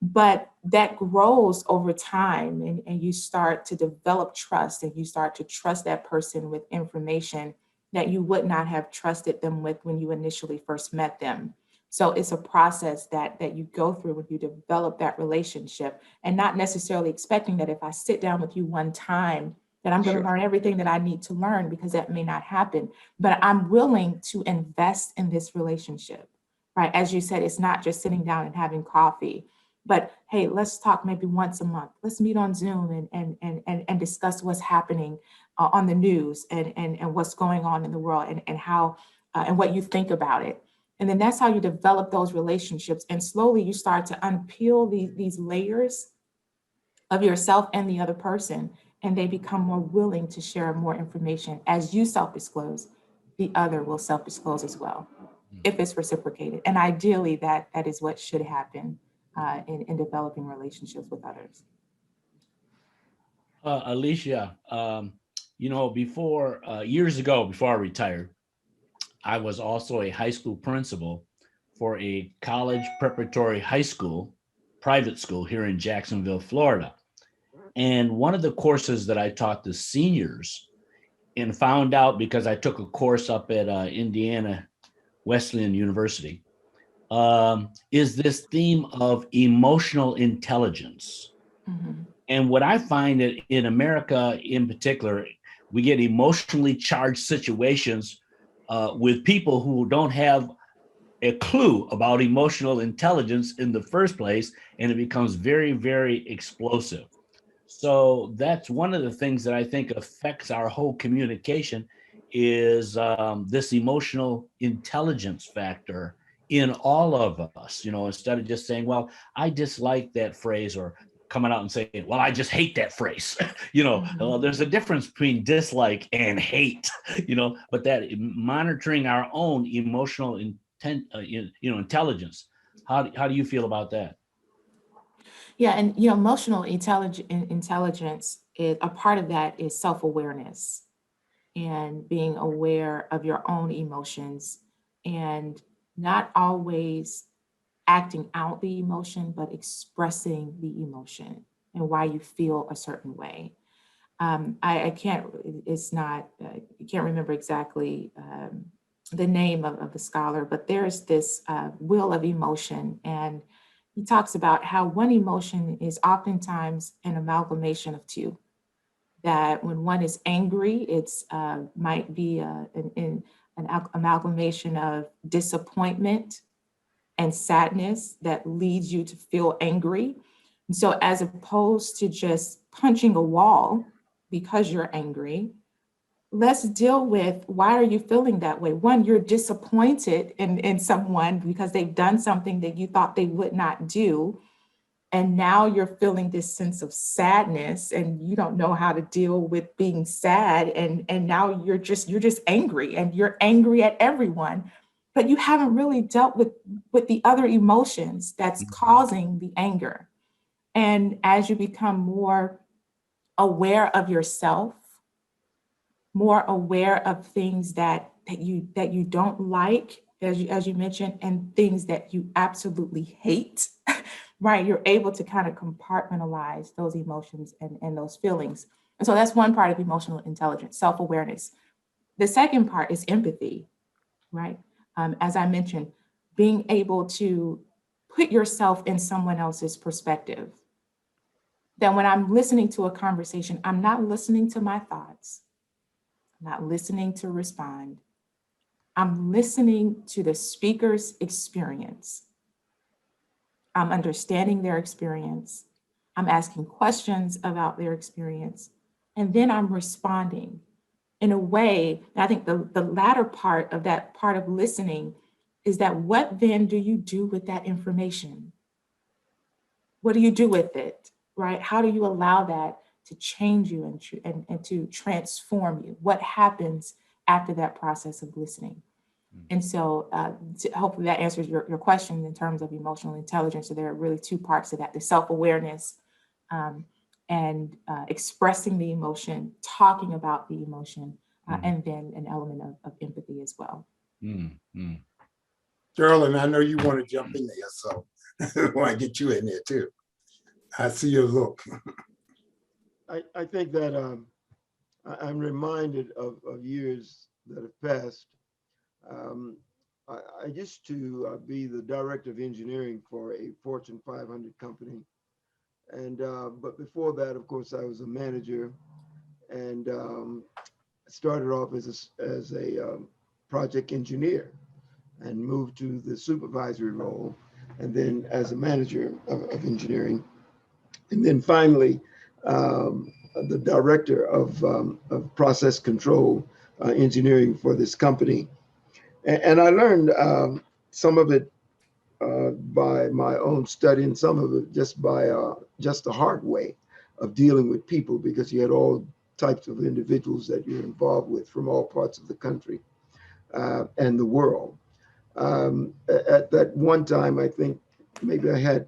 But that grows over time, and you start to develop trust, and you start to trust that person with information that you would not have trusted them with when you initially first met them. So it's a process that you go through when you develop that relationship, and not necessarily expecting that if I sit down with you one time, that I'm going to learn everything that I need to learn, because that may not happen. But I'm willing to invest in this relationship, right? As you said, it's not just sitting down and having coffee, but hey, let's talk maybe once a month. Let's meet on Zoom and discuss what's happening on the news and what's going on in the world, and how and what you think about it. And then that's how you develop those relationships. And slowly you start to unpeel these layers of yourself and the other person, and they become more willing to share more information. As you self-disclose, the other will self-disclose as well, if it's reciprocated. And ideally, that is what should happen in developing relationships with others. Alysia, you know, before years ago, before I retired, I was also a high school principal for a college preparatory high school, private school here in Jacksonville, Florida. And one of the courses that I taught the seniors, and found out because I took a course up at Indiana Wesleyan University, is this theme of emotional intelligence. Mm-hmm. And what I find that in America in particular, we get emotionally charged situations with people who don't have a clue about emotional intelligence in the first place, and it becomes very, very explosive. So that's one of the things that I think affects our whole communication is this emotional intelligence factor in all of us, you know, instead of just saying, well, I dislike that phrase, or coming out and saying, well, I just hate that phrase. You know, there's a difference between dislike and hate, you know, but that monitoring our own emotional intelligence. How do you feel about that? Yeah, and you know, emotional intelligence is a part of that is self-awareness, and being aware of your own emotions, and not always acting out the emotion, but expressing the emotion and why you feel a certain way. I can't, it's not, I can't remember exactly the name of the scholar, but there's this wheel of emotion, and he talks about how one emotion is oftentimes an amalgamation of two. That when one is angry, it's might be an amalgamation of disappointment and sadness that leads you to feel angry. And so as opposed to just punching a wall because you're angry, let's deal with, why are you feeling that way? One, you're disappointed in someone because they've done something that you thought they would not do. And now you're feeling this sense of sadness and you don't know how to deal with being sad. And now you're just angry, and you're angry at everyone, but you haven't really dealt with the other emotions that's causing the anger. And as you become more aware of yourself, more aware of things that you don't like, as you mentioned, and things that you absolutely hate, right? You're able to kind of compartmentalize those emotions and those feelings. And so that's one part of emotional intelligence, self-awareness. The second part is empathy, right? As I mentioned, being able to put yourself in someone else's perspective. That when I'm listening to a conversation, I'm not listening to my thoughts, I'm not listening to respond. I'm listening to the speaker's experience. I'm understanding their experience. I'm asking questions about their experience. And then I'm responding in a way. I think the latter part of that part of listening is that what then do you do with that information? What do you do with it, right? How do you allow that to change you and to transform you? What happens after that process of listening? And so hopefully that answers your question in terms of emotional intelligence. So there are really two parts to that: the self-awareness and expressing the emotion, talking about the emotion, and then an element of empathy as well. Carolyn, I know you want to jump in there, so I want to get you in there too. I see your look. I think that I'm reminded of years that have passed. I used to be the director of engineering for a Fortune 500 company. And but before that, of course, I was a manager, and started off as a project engineer and moved to the supervisory role, and then as a manager of engineering. And then finally, the director of process control engineering for this company. And I learned some of it by my own study, and some of it just by just the hard way of dealing with people, because you had all types of individuals that you're involved with from all parts of the country and the world. At that one time, I think maybe I had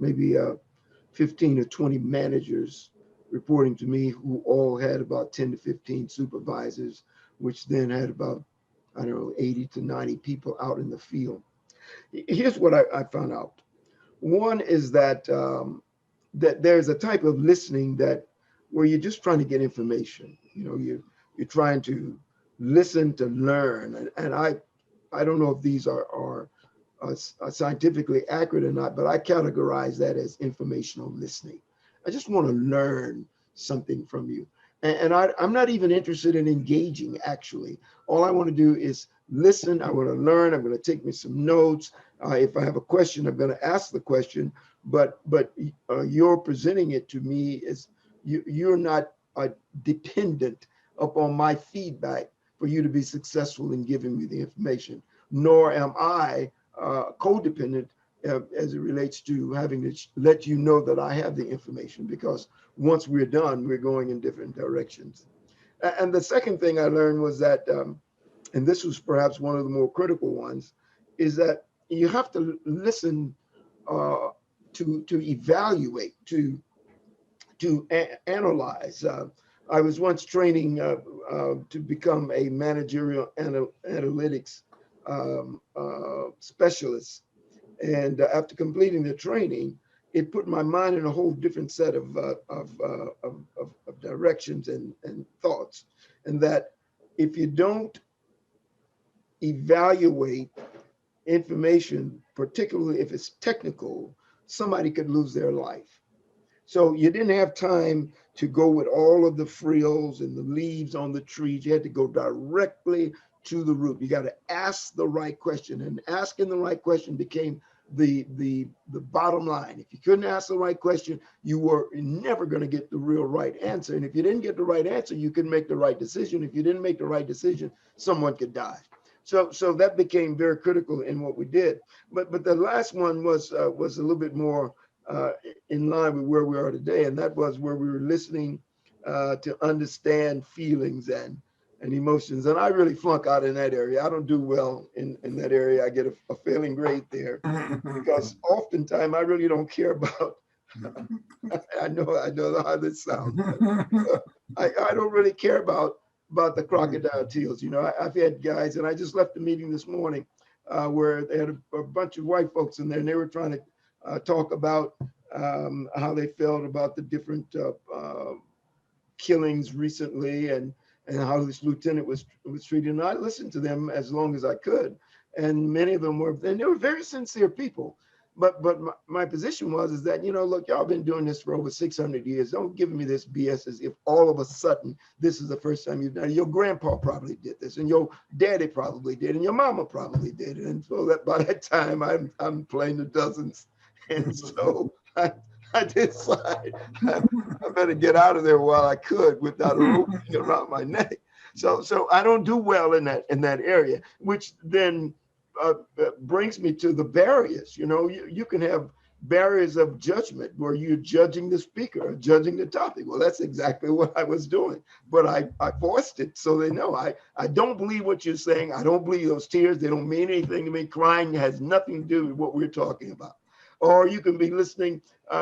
15 or 20 managers reporting to me, who all had about 10 to 15 supervisors, which then had about, I don't know, 80 to 90 people out in the field. Here's what I found out. One is that that there's a type of listening that where you're just trying to get information. You know, you're trying to listen to learn. And I don't know if these are scientifically accurate or not, but I categorize that as informational listening. I just want to learn something from you. And I'm not even interested in engaging, actually. All I want to do is listen. I want to learn. I'm going to take me some notes. If I have a question, I'm going to ask the question. But you're presenting it to me as you're not dependent upon my feedback for you to be successful in giving me the information, nor am I codependent as it relates to having to let you know that I have the information, because once we're done, we're going in different directions. And the second thing I learned was that, and this was perhaps one of the more critical ones, is that you have to listen to evaluate, to analyze. I was once training to become a managerial analytics specialist. And after completing the training, it put my mind in a whole different set of directions and thoughts. And that if you don't evaluate information, particularly if it's technical, somebody could lose their life. So you didn't have time to go with all of the frills and the leaves on the trees. You had to go directly to the root. You got to ask the right question, and asking the right question became the bottom line. If you couldn't ask the right question, you were never going to get the real right answer. And if you didn't get the right answer, you couldn't make the right decision. If you didn't make the right decision, someone could die. So that became very critical in what we did. But the last one was a little bit more in line with where we are today. And that was where we were listening to understand feelings and emotions. And I really flunk out in that area. I don't do well in that area. I get a failing grade there because oftentimes I really don't care about, I know how this sounds. I don't really care about the crocodile tears. You know, I've had guys, and I just left the meeting this morning where they had a bunch of white folks in there, and they were trying to talk about how they felt about the different killings recently and how this lieutenant was treated. And I listened to them as long as I could, and many of them were, and they were very sincere people. But my position is that, you know, look, y'all been doing this for over 600 years. Don't give me this BS as if all of a sudden this is the first time you've done it. Your grandpa probably did this, and your daddy probably did, and your mama probably did it. And so that by that time I'm playing the dozens, and so I decided I better get out of there while I could without a rope around my neck. So I don't do well in that area, which then brings me to the barriers. You know, you can have barriers of judgment where you're judging the speaker or judging the topic. Well, that's exactly what I was doing, but I forced it so they know I don't believe what you're saying. I don't believe those tears. They don't mean anything to me. Crying has nothing to do with what we're talking about. Or you can be listening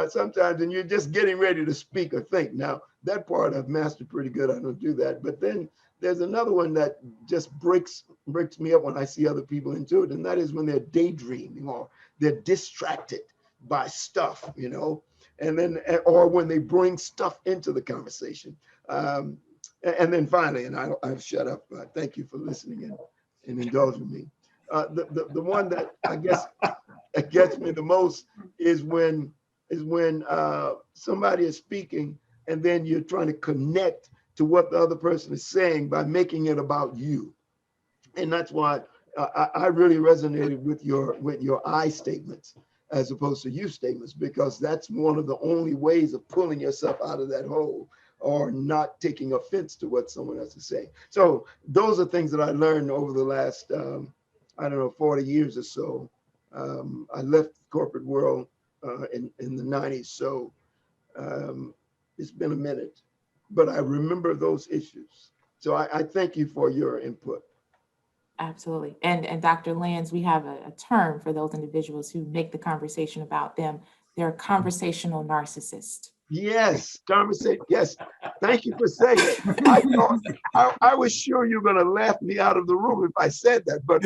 sometimes and you're just getting ready to speak or think. Now, that part I've mastered pretty good. I don't do that. But then there's another one that just breaks me up when I see other people into it. And that is when they're daydreaming or they're distracted by stuff, you know, and then, or when they bring stuff into the conversation. And then finally, and I'll shut up. Thank you for listening and indulging me. The one that I guess that gets me the most is when somebody is speaking and then you're trying to connect to what the other person is saying by making it about you. And that's why I really resonated with your I statements as opposed to you statements, because that's one of the only ways of pulling yourself out of that hole or not taking offense to what someone else is saying. So those are things that I learned over the last, 40 years or so. I left the corporate world in the 90s. So it's been a minute, but I remember those issues. So I thank you for your input. Absolutely. And Dr. Lands, we have a term for those individuals who make the conversation about them. They're a conversational narcissist. Yes, conversation. Yes, thank you for saying it. I was sure you were going to laugh me out of the room if I said that, but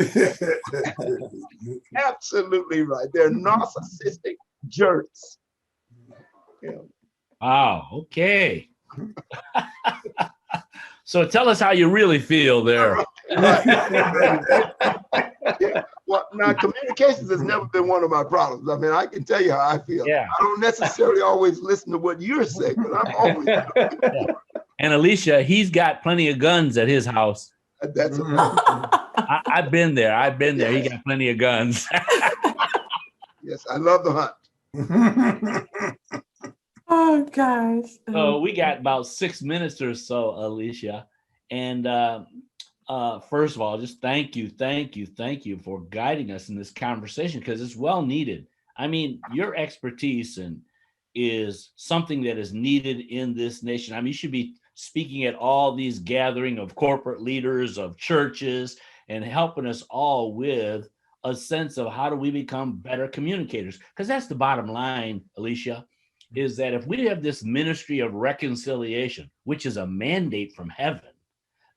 absolutely right. They're narcissistic jerks. Yeah. Wow. Okay. So tell us how you really feel there. Yeah. Well, now communications has never been one of my problems. I mean, I can tell you how I feel. Yeah. I don't necessarily always listen to what you're saying, but I'm always. Yeah. And Alysia, he's got plenty of guns at his house. That's I've been there. Yes. He got plenty of guns. Yes, I love the hunt. Oh, gosh. So we got about 6 minutes or so, Alysia. And first of all, just thank you for guiding us in this conversation, because it's well needed. I mean, your expertise is something that is needed in this nation. I mean, you should be speaking at all these gathering of corporate leaders, of churches, and helping us all with a sense of how do we become better communicators? Because that's the bottom line, Alysia, is that if we have this ministry of reconciliation, which is a mandate from heaven,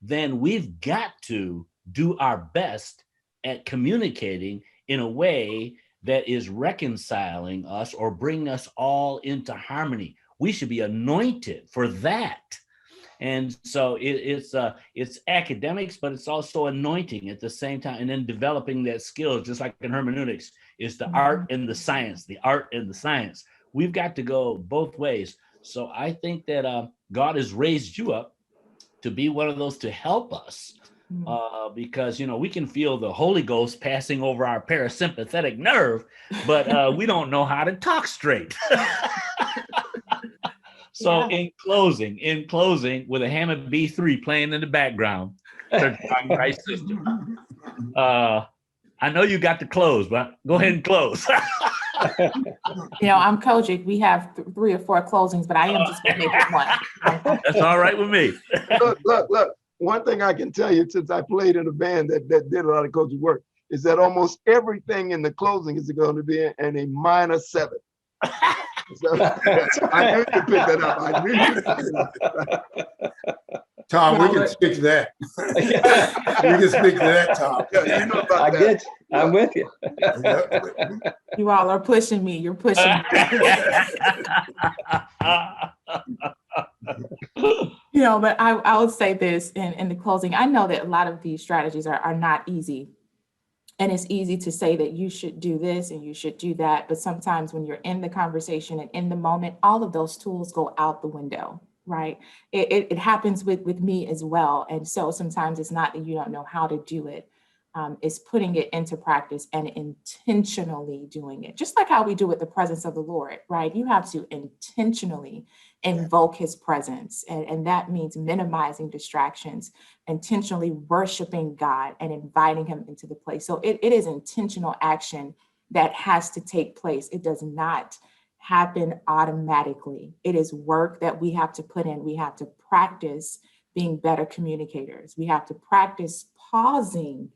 then we've got to do our best at communicating in a way that is reconciling us or bringing us all into harmony. We should be anointed for that. And so it's academics, but it's also anointing at the same time. And then developing that skill, just like in hermeneutics, is the art and the science, We've got to go both ways. So I think that God has raised you up to be one of those to help us because, you know, we can feel the Holy Ghost passing over our parasympathetic nerve, but we don't know how to talk straight. So in closing, with a Hammond B3 playing in the background, I know you got to close, but go ahead and close. You know, I'm coaching. We have 3 or 4 closings, but I am just going to make it one. That's all right with me. Look. One thing I can tell you, since I played in a band that did a lot of coaching work, is that almost everything in the closing is going to be in a minor 7. So I knew you picked that up. I knew you picked that up. Tom, we can stick to that. We can stick to that, Tom. Yeah, you know about I that. get you. I'm with you. You all are pushing me. You're pushing me. You know, but I would say this in the closing. I know that a lot of these strategies are not easy. And it's easy to say that you should do this and you should do that. But sometimes when you're in the conversation and in the moment, all of those tools go out the window, right? It happens with me as well. And so sometimes it's not that you don't know how to do it. It's putting it into practice and intentionally doing it. Just like how we do with the presence of the Lord, right? You have to intentionally invoke his presence. And that means minimizing distractions, intentionally worshiping God and inviting him into the place. So it is intentional action that has to take place. It does not happen automatically. It is work that we have to put in. We have to practice being better communicators. We have to practice pausing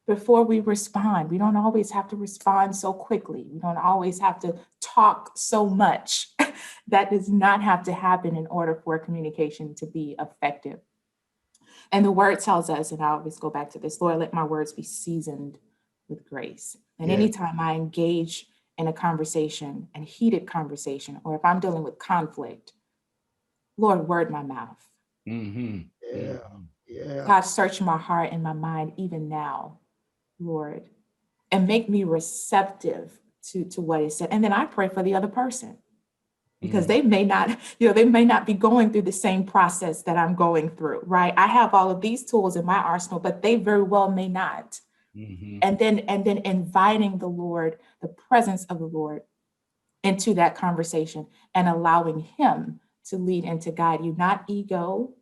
before we respond. We don't always have to respond so quickly. We don't always have to talk so much. That does not have to happen in order for communication to be effective. And the word tells us, and I always go back to this, Lord, let my words be seasoned with grace. And anytime I engage in a conversation, and heated conversation, or if I'm dealing with conflict, Lord, word my mouth. Mm-hmm. Yeah. God, search my heart and my mind even now, Lord, and make me receptive to what is said. And then I pray for the other person, because they may not, they may not be going through the same process that I'm going through, right? I have all of these tools in my arsenal, but they very well may not. Mm-hmm. And then inviting the Lord, the presence of the Lord into that conversation and allowing him to lead and to guide you, not ego,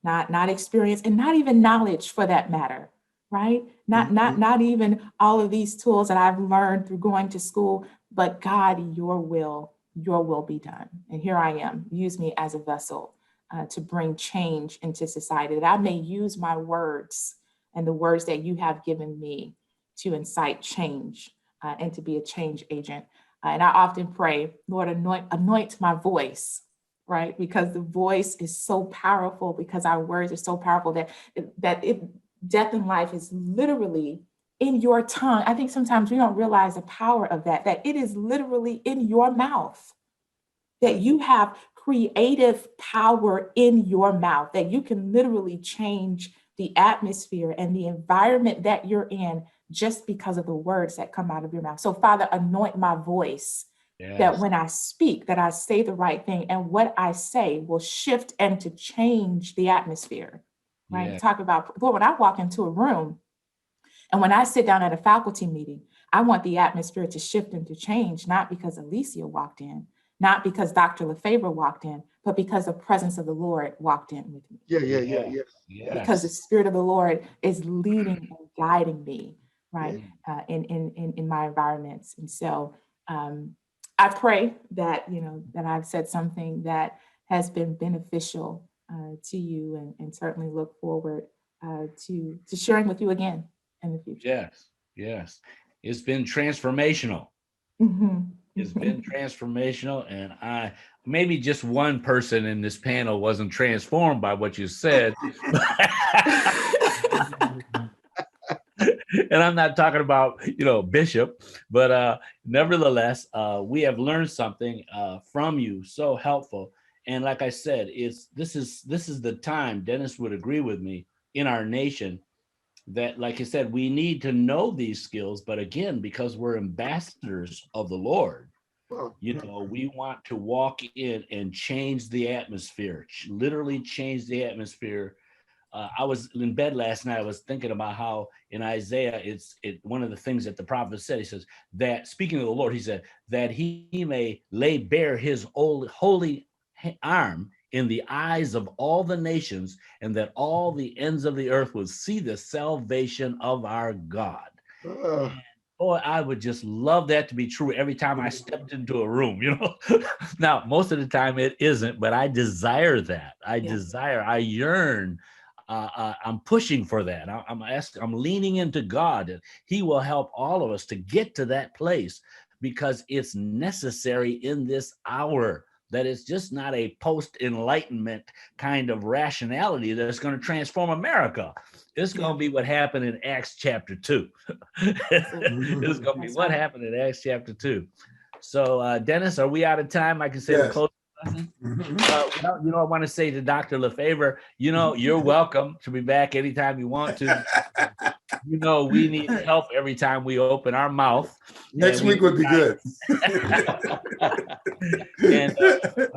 not experience, and not even knowledge for that matter, right? Not even all of these tools that I've learned through going to school, but God, your will be done. And here I am, use me as a vessel to bring change into society, that I may use my words and the words that you have given me to incite change and to be a change agent. And I often pray, Lord, anoint my voice, right? Because the voice is so powerful, because our words are so powerful that death and life is literally in your tongue. I think sometimes we don't realize the power of that it is literally in your mouth, that you have creative power in your mouth, that you can literally change the atmosphere and the environment that you're in just because of the words that come out of your mouth. So Father, anoint my voice, that when I speak, that I say the right thing, and what I say will shift and to change the atmosphere, right? Yeah. Talk about, Lord, when I walk into a room and when I sit down at a faculty meeting, I want the atmosphere to shift and to change, not because Alysia walked in, not because Dr. Lafavor walked in, but because the presence of the Lord walked in with me. Yeah. Because the Spirit of the Lord is leading and guiding me, right, in my environments. And so I pray that, that I've said something that has been beneficial to you, and certainly look forward to sharing with you again in the future. Yes. It's been transformational. Mm-hmm. It's been transformational, and maybe just one person in this panel wasn't transformed by what you said. And I'm not talking about, Bishop, but nevertheless, we have learned something from you, so helpful. And like I said, this is the time, Dennis would agree with me, in our nation that, like I said, we need to know these skills, but again, because we're ambassadors of the Lord, we want to walk in and change the atmosphere, literally change the atmosphere. I was in bed last night. I was thinking about how in Isaiah, one of the things that the prophet said, he says that, speaking of the Lord, he said that he may lay bare his holy arm in the eyes of all the nations, and that all the ends of the earth will see the salvation of our God. Boy, I would just love that to be true every time I stepped into a room, you know. Now, most of the time it isn't, but I desire that. I yearn. I'm pushing for that. I'm leaning into God, and He will help all of us to get to that place, because it's necessary in this hour. That it's just not a post-enlightenment kind of rationality that's going to transform America. It's going to be what happened in Acts chapter 2. It's going to be what happened in Acts chapter 2. So, Dennis, are we out of time? I can say the closing blessing. Well, you know, I want to say to Dr. Lafavor, you know, you're welcome to be back anytime you want to. You know, we need help every time we open our mouth. Next week would be good. And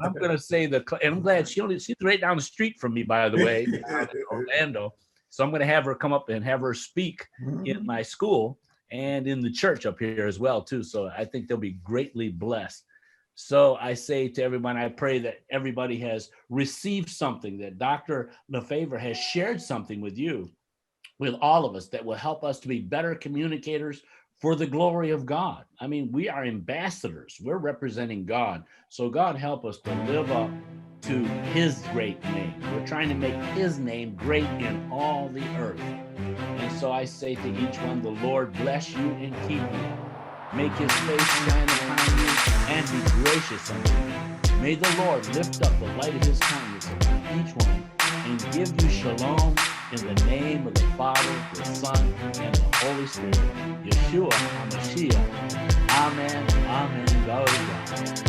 I'm going to say and I'm glad she's right down the street from me, by the way, in Orlando. So I'm going to have her come up and have her speak in my school and in the church up here as well, too. So I think they'll be greatly blessed. So I say to everyone, I pray that everybody has received something, that Dr. Lafavor has shared something with you, with all of us, that will help us to be better communicators for the glory of God. I mean, we are ambassadors. We're representing God. So God help us to live up to His great name. We're trying to make His name great in all the earth. And so I say to each one, the Lord bless you and keep you. Make His face shine upon you and be gracious unto you. May the Lord lift up the light of His countenance upon each one and give you shalom in the name of the Father, the Son, and the Holy Spirit. Yeshua HaMashiach. Amen. Amen. God is God.